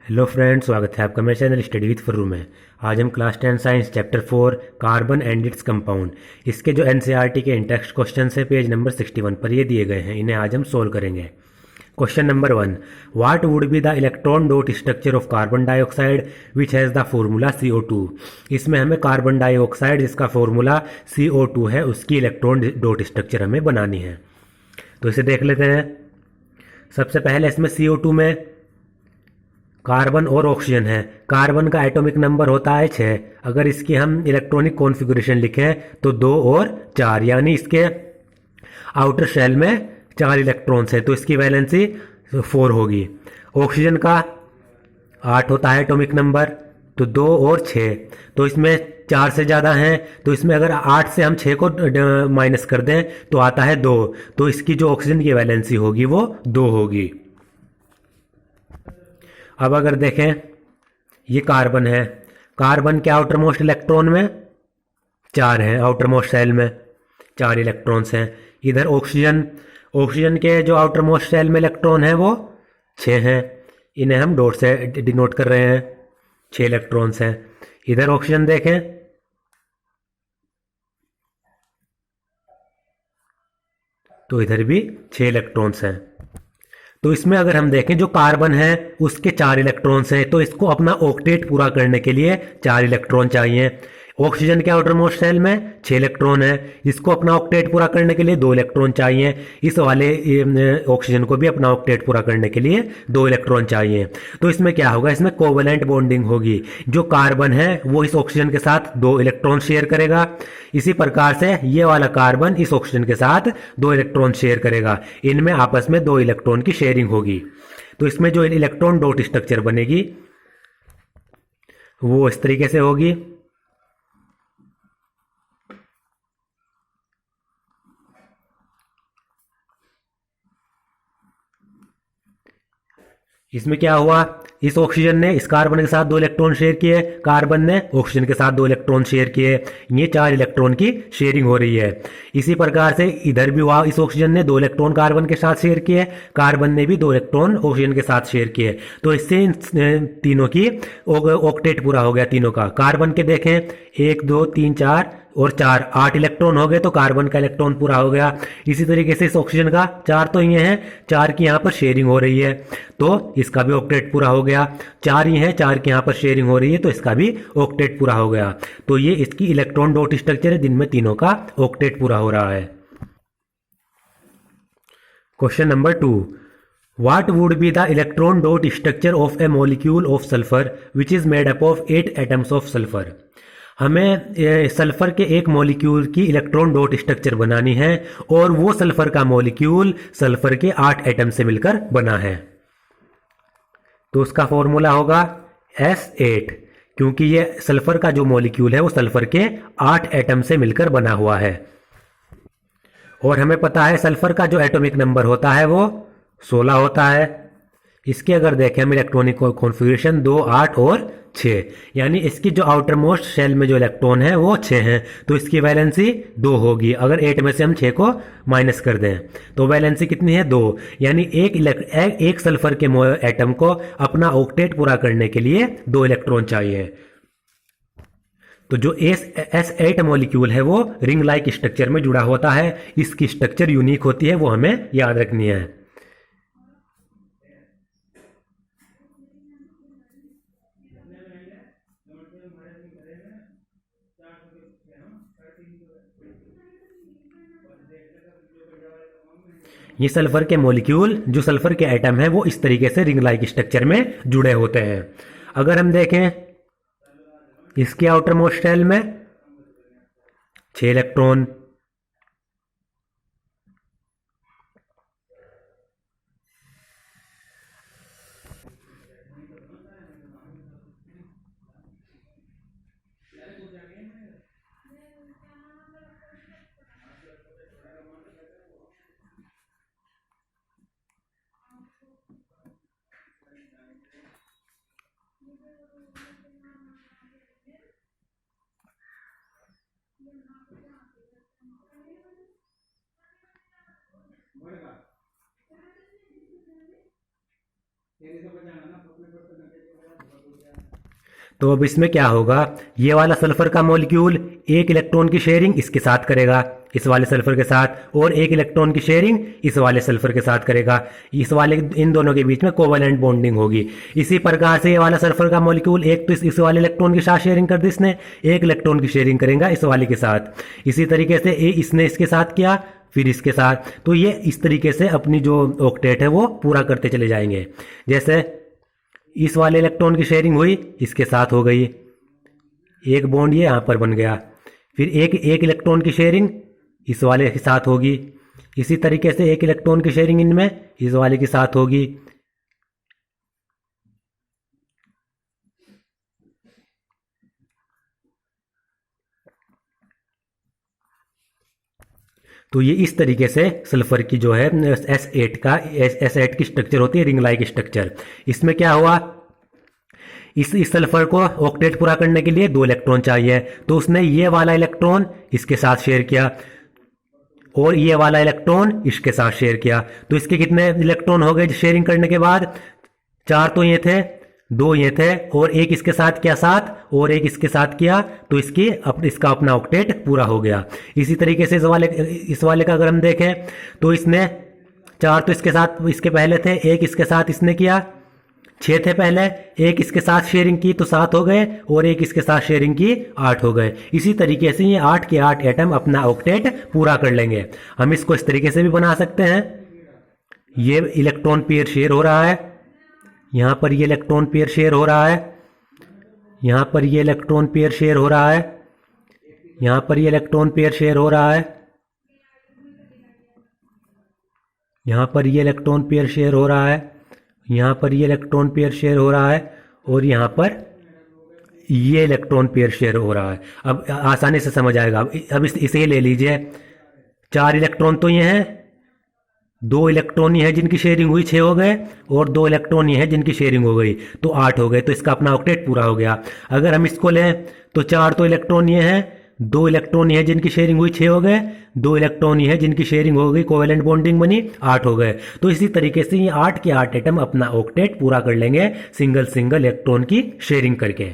Hello friends, स्वागत है आपका मेरे चैनल स्टडी विद फर्रू में। आज हम class 10 science chapter 4 carbon and its compound, इसके जो एनसीईआरटी के इंटेक्स्ट क्वेश्चन है पेज नंबर 61 पर ये दिए गए हैं, इन्हें आज हम सोल्व करेंगे। Question number 1, what would be the electron dot structure of carbon dioxide which has the formula CO2। इसमें हमें कार्बन डाइऑक्साइड जिसका फॉर्मूला CO2 है उसकी इलेक्ट्रॉन डॉट स्ट्रक्चर हमें बनानी है। तो इसे देख लेते हैं। सबसे पहले इसमें CO2 में कार्बन और ऑक्सीजन है। कार्बन का एटॉमिक नंबर होता है 6। अगर इसकी हम इलेक्ट्रॉनिक कॉन्फ़िगरेशन लिखें तो 2 और 4, यानी इसके आउटर शेल में 4 इलेक्ट्रॉन्स है, तो इसकी वैलेंसी 4 होगी। ऑक्सीजन का 8 होता है एटॉमिक नंबर, तो 2 और 6, तो इसमें 4 से ज़्यादा हैं, तो इसमें अगर 8 से हम 6 को माइनस कर दें तो आता है 2, तो इसकी जो ऑक्सीजन की वैलेंसी होगी वो 2 होगी। अब अगर देखें, ये कार्बन है। कार्बन के आउटर मोस्ट इलेक्ट्रॉन में 4 हैं, आउटर मोस्ट सेल में 4 इलेक्ट्रॉन्स हैं। इधर ऑक्सीजन, ऑक्सीजन के जो आउटर मोस्ट सेल में इलेक्ट्रॉन है वो 6 हैं, इन्हें हम डॉट से डिनोट कर रहे हैं, 6 इलेक्ट्रॉन्स हैं। इधर ऑक्सीजन देखें तो इधर भी 6 इलेक्ट्रॉन्स हैं। तो इसमें अगर हम देखें, जो कार्बन है उसके 4 इलेक्ट्रॉन्स हैं, तो इसको अपना ऑक्टेट पूरा करने के लिए 4 इलेक्ट्रॉन चाहिए। ऑक्सीजन के आउटर मोस्ट शेल में 6 इलेक्ट्रॉन है, इसको अपना ऑक्टेट पूरा करने के लिए 2 इलेक्ट्रॉन चाहिए। इस वाले ऑक्सीजन को भी अपना ऑक्टेट पूरा करने के लिए 2 इलेक्ट्रॉन चाहिए। तो इसमें क्या होगा, इसमें कोवेलेंट बॉन्डिंग होगी। जो कार्बन है वो इस ऑक्सीजन के साथ 2 इलेक्ट्रॉन शेयर करेगा, इसी प्रकार से ये वाला कार्बन इस ऑक्सीजन के साथ 2 इलेक्ट्रॉन शेयर करेगा। इनमें आपस में 2 इलेक्ट्रॉन की शेयरिंग होगी। तो इसमें जो इलेक्ट्रॉन डॉट स्ट्रक्चर बनेगी वो इस तरीके से होगी। इसमें क्या हुआ, इस ऑक्सीजन ने इस कार्बन के साथ 2 इलेक्ट्रॉन शेयर किए, कार्बन ने ऑक्सीजन के साथ 2 इलेक्ट्रॉन शेयर किए, ये 4 इलेक्ट्रॉन की शेयरिंग हो रही है। इसी प्रकार से इधर भी हुआ, इस ऑक्सीजन ने 2 इलेक्ट्रॉन कार्बन के साथ शेयर किए, कार्बन ने भी 2 इलेक्ट्रॉन ऑक्सीजन के साथ शेयर किए। तो इससे इन तीनों की ऑक्टेट पूरा हो गया, तीनों का। कार्बन के देखें 1 2 3 4 और 4, 8 इलेक्ट्रॉन हो गए, तो कार्बन का इलेक्ट्रॉन पूरा हो गया। इसी तरीके से इस ऑक्सीजन का 4 तो ये हैं, 4 की यहाँ पर शेयरिंग हो रही है, तो इसका भी ऑक्टेट पूरा हो गया। 4 ये हैं, 4 की यहाँ पर शेयरिंग हो रही है, तो इसका भी ऑक्टेट पूरा हो गया। तो ये इसकी इलेक्ट्रॉन डॉट स्ट्रक्चर है जिनमें तीनों का ऑक्टेट पूरा हो रहा है। Question number 2, What would be the electron dot structure of a molecule of sulfur which is made up of 8 atoms of sulfur। हमें सल्फर के एक मॉलिक्यूल की इलेक्ट्रॉन डॉट स्ट्रक्चर बनानी है, और वो सल्फर का मॉलिक्यूल सल्फर के 8 एटम से मिलकर बना है। तो उसका फॉर्मूला होगा S8, क्योंकि ये सल्फर का जो मॉलिक्यूल है वो सल्फर के 8 एटम से मिलकर बना हुआ है। और हमें पता है सल्फर का जो एटॉमिक नंबर होता है वो 16 होता है। इसके अगर देखें हम इलेक्ट्रॉनिक कॉन्फ़िगरेशन 2 8 और 6, यानी इसकी जो आउटर मोस्ट शेल में जो इलेक्ट्रॉन है वो 6 हैं, तो इसकी वैलेंसी 2 होगी। अगर 8 में से हम 6 को माइनस कर दें तो वैलेंसी कितनी है, 2। यानी एक सल्फर के एटम को अपना ऑक्टेट पूरा करने के लिए 2 इलेक्ट्रॉन चाहिए। तो जो S8 मॉलिक्यूल है वो रिंग लाइक स्ट्रक्चर में जुड़ा होता है। इसकी स्ट्रक्चर यूनिक होती है, वो हमें याद रखनी है। ये सल्फर के मॉलिक्यूल, जो सल्फर के एटम है वो इस तरीके से रिंग लाइक स्ट्रक्चर में जुड़े होते हैं। अगर हम देखें, इसके आउटर मोस्ट शेल में 6 इलेक्ट्रॉन, तो अब इसमें क्या होगा, ये वाला सल्फर का मॉलिक्यूल एक इलेक्ट्रॉन की शेयरिंग इसके साथ करेगा, इस वाले सल्फर के साथ, और एक इलेक्ट्रॉन की शेयरिंग इस वाले सल्फर के साथ करेगा। इस वाले इन दोनों के बीच में कोवेलेंट बॉन्डिंग होगी। इसी प्रकार से ये वाला सल्फर का मॉलिक्यूल एक तो इस वाले इलेक्ट्रॉन के साथ शेयरिंग कर दी इसने, एक इलेक्ट्रॉन की शेयरिंग करेगा इस वाले के साथ। इसी तरीके से इसने इसके साथ किया, फिर इसके साथ। तो ये इस तरीके से अपनी जो ऑक्टेट है वो पूरा करते चले जाएंगे। जैसे इस वाले इलेक्ट्रॉन की शेयरिंग हुई, इसके साथ हो गई, एक बॉन्ड ये यहाँ पर बन गया। फिर एक इलेक्ट्रॉन की शेयरिंग इस वाले के साथ होगी। इसी तरीके से एक इलेक्ट्रॉन की शेयरिंग इनमें इस वाले के साथ होगी। तो ये इस तरीके से सल्फर की जो है S8 की स्ट्रक्चर होती है, रिंग लाइक स्ट्रक्चर। इसमें क्या हुआ, इस सल्फर को ऑक्टेट पूरा करने के लिए 2 इलेक्ट्रॉन चाहिए, तो उसने ये वाला इलेक्ट्रॉन इसके साथ शेयर किया और ये वाला इलेक्ट्रॉन इसके साथ शेयर किया। तो इसके कितने इलेक्ट्रॉन हो गए शेयरिंग करने के बाद? 4 तो ये थे, 2 ये थे, और एक इसके साथ किया 7, और एक इसके साथ किया, तो इसका अपना ऑक्टेट पूरा हो गया। इसी तरीके से इस वाले का अगर हम देखें तो इसने 4 तो इसके साथ इसके पहले थे, एक इसके साथ इसने किया, 6 थे पहले, एक इसके साथ शेयरिंग की तो 7 हो गए, और एक इसके साथ शेयरिंग की 8 हो गए। इसी तरीके से ये 8 के 8 एटम अपना ऑक्टेट पूरा कर लेंगे। हम इसको इस तरीके से भी बना सकते हैं, ये इलेक्ट्रॉन पेयर शेयर हो रहा है, यहाँ पर ये इलेक्ट्रॉन पेयर शेयर हो रहा है, यहाँ पर ये इलेक्ट्रॉन पेयर शेयर हो रहा है, यहाँ पर ये इलेक्ट्रॉन पेयर शेयर हो रहा है, यहाँ पर ये इलेक्ट्रॉन पेयर शेयर हो रहा है, यहाँ पर ये इलेक्ट्रॉन पेयर शेयर हो रहा है, और यहाँ पर ये इलेक्ट्रॉन पेयर शेयर हो रहा है। अब आसानी से समझ आएगा। अब इसे ले लीजिए, 4 इलेक्ट्रॉन तो ये हैं, 2 इलेक्ट्रॉन ये हैं जिनकी शेयरिंग हुई, 6 हो गए, और 2 इलेक्ट्रॉन ये हैं जिनकी शेयरिंग हो गई, तो 8 हो गए। तो इसका अपना ऑक्टेट पूरा हो गया। अगर हम इसको लें तो 4 तो इलेक्ट्रॉन ये हैं, 2 इलेक्ट्रॉन ये हैं जिनकी शेयरिंग हुई, 6 हो गए, 2 इलेक्ट्रॉन ये हैं जिनकी शेयरिंग हो गई, कोवेलेंट बॉन्डिंग बनी, 8 हो गए। तो इसी तरीके से ये 8 के 8 एटम अपना ऑक्टेट पूरा कर लेंगे सिंगल इलेक्ट्रॉन की शेयरिंग करके।